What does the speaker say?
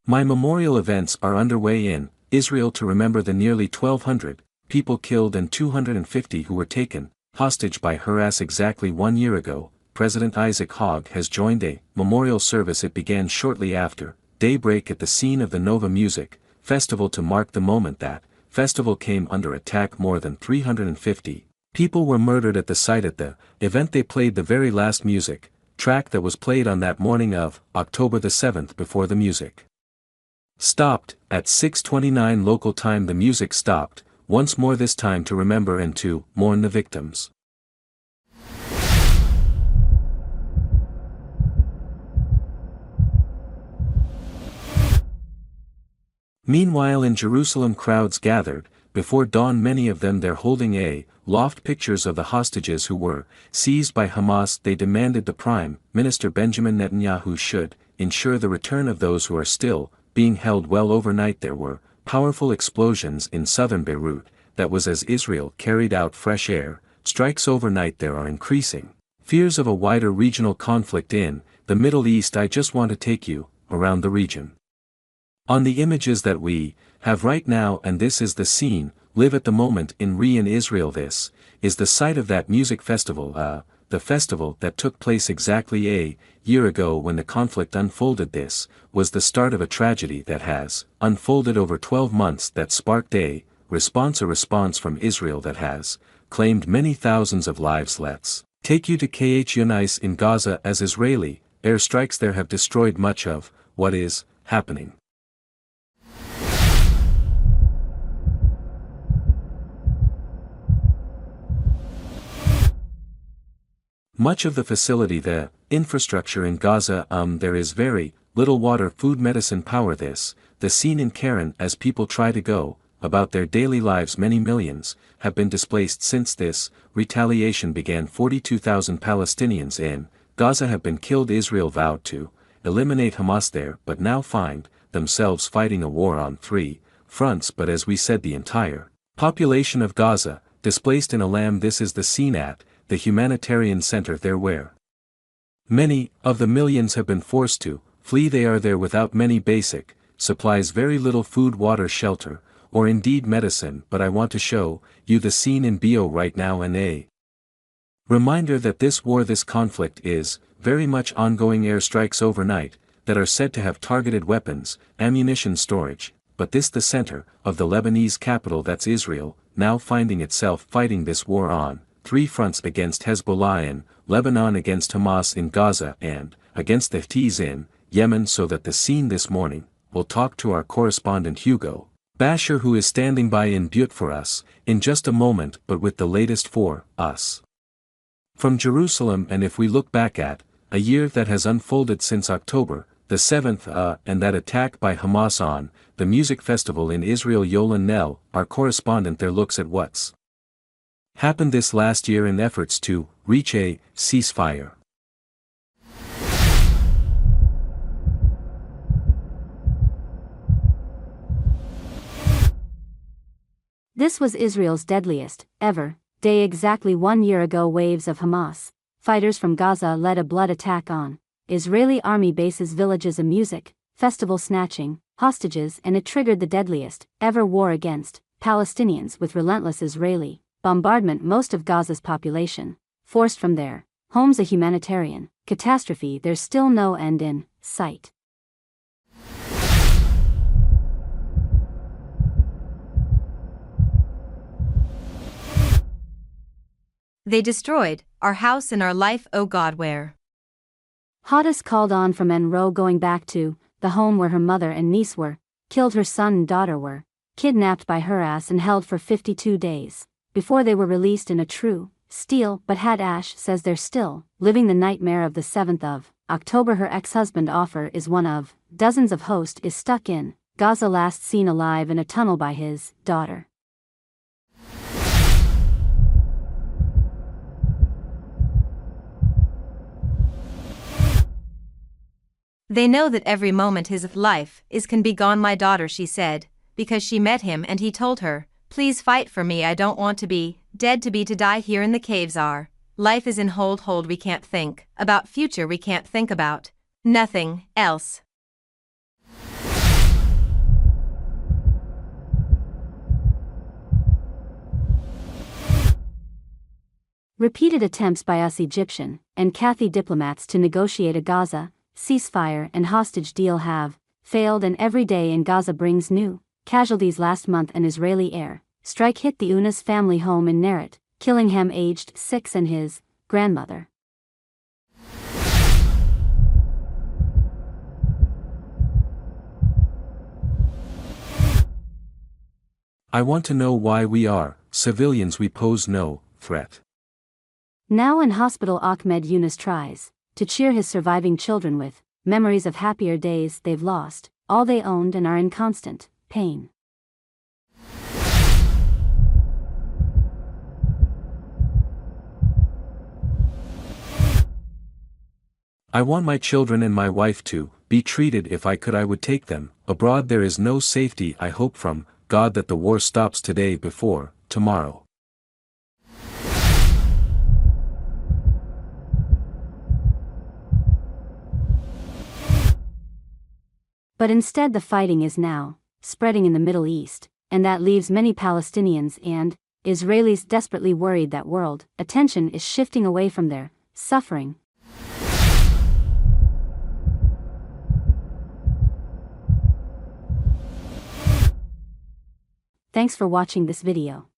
My memorial events are underway in Israel to remember the nearly 1,200 people killed and 250 who were taken hostage by Hamas exactly 1 year ago. President Herzog has joined a memorial service. It began shortly after daybreak at the scene of the Nova Music Festival to mark the moment that festival came under attack. More than 350 people were murdered at the site. At the event they played the very last music track that was played on that morning of October the 7th before the music stopped. At 6:29 local time the music stopped, once more, this time to remember and to mourn the victims. Meanwhile in Jerusalem crowds gathered, before dawn, many of them there holding aloft pictures of the hostages who were seized by Hamas. They demanded the Prime Minister Benjamin Netanyahu should ensure the return of those who are still being held. Well, overnight there were powerful explosions in southern Beirut. That was as Israel carried out fresh air strikes overnight. There are increasing fears of a wider regional conflict in the Middle East. I just want to take you around the region on the images that we have right now, and this is the scene live at the moment in Israel. This is the site of that music festival, the festival that took place exactly a year ago when the conflict unfolded. This was the start of a tragedy that has unfolded over 12 months that sparked a response from Israel that has claimed many thousands of lives. Let's take you to Khan in Gaza. As Israeli airstrikes there have destroyed much of what is happening. Much of the facility, the infrastructure in Gaza, there is very little water, food, medicine, power. This, the scene in Karen as people try to go about their daily lives. Many millions have been displaced since this retaliation began. 42,000 Palestinians in Gaza have been killed. Israel vowed to eliminate Hamas there, but now find themselves fighting a war on 3 fronts. But as we said, the entire population of Gaza displaced in Alam. This is the scene at the humanitarian center there, where many of the millions have been forced to flee. They are there without many basic supplies, very little food, water, shelter, or indeed medicine. But I want to show you the scene in Bo right now, and a reminder that this war, this conflict is very much ongoing. Airstrikes overnight that are said to have targeted weapons, ammunition storage, but this the center of the Lebanese capital. That's Israel, now finding itself fighting this war on 3 fronts: against Hezbollah in Lebanon, against Hamas in Gaza, and against the Houthis in Yemen. So that the scene this morning, we'll talk to our correspondent Hugo Basher, who is standing by in Butte for us in just a moment, but with the latest for us from Jerusalem. And if we look back at a year that has unfolded since October the 7th and that attack by Hamas on the music festival in Israel, Yolan Nell, our correspondent there, looks at what's happened this last year in efforts to reach a ceasefire. This was Israel's deadliest ever day exactly 1 year ago. Waves of Hamas fighters from Gaza led a blood attack on Israeli army bases, villages, a music festival, snatching hostages, and it triggered the deadliest ever war against Palestinians, with relentless Israeli bombardment. Most of Gaza's population forced from their homes, a humanitarian catastrophe. There's still no end in sight. They destroyed our house and our life, oh God, where? Hadis called on from Enro, going back to the home where her mother and niece were killed. Her son and daughter were kidnapped by Hamas and held for 52 days before they were released in a true steal. But Had Ash says they're still living the nightmare of the 7th of October. Her ex-husband Offer is one of dozens of hosts is stuck in Gaza, last seen alive in a tunnel by his daughter. They know that every moment his life can be gone, my daughter, she said, because she met him and he told her, please fight for me, I don't want to be dead, to die here in the caves. Our life is in hold, we can't think about future, we can't think about nothing else. Repeated attempts by us Egyptian and Cathy diplomats to negotiate a Gaza ceasefire and hostage deal have failed, and every day in Gaza brings new casualties. Last month an Israeli air strike hit the Unas family home in Neret, killing him aged 6 and his grandmother. I want to know why we are, civilians, we pose no threat. Now in hospital, Ahmed Yunus tries to cheer his surviving children with memories of happier days. They've lost all they owned and are in constant pain. I want my children and my wife to be treated. If I could, I would take them abroad. There is no safety. I hope from God that the war stops today before tomorrow. But instead the fighting is now spreading in the Middle East, and that leaves many Palestinians and Israelis desperately worried that world attention is shifting away from their suffering. Thanks for watching this video.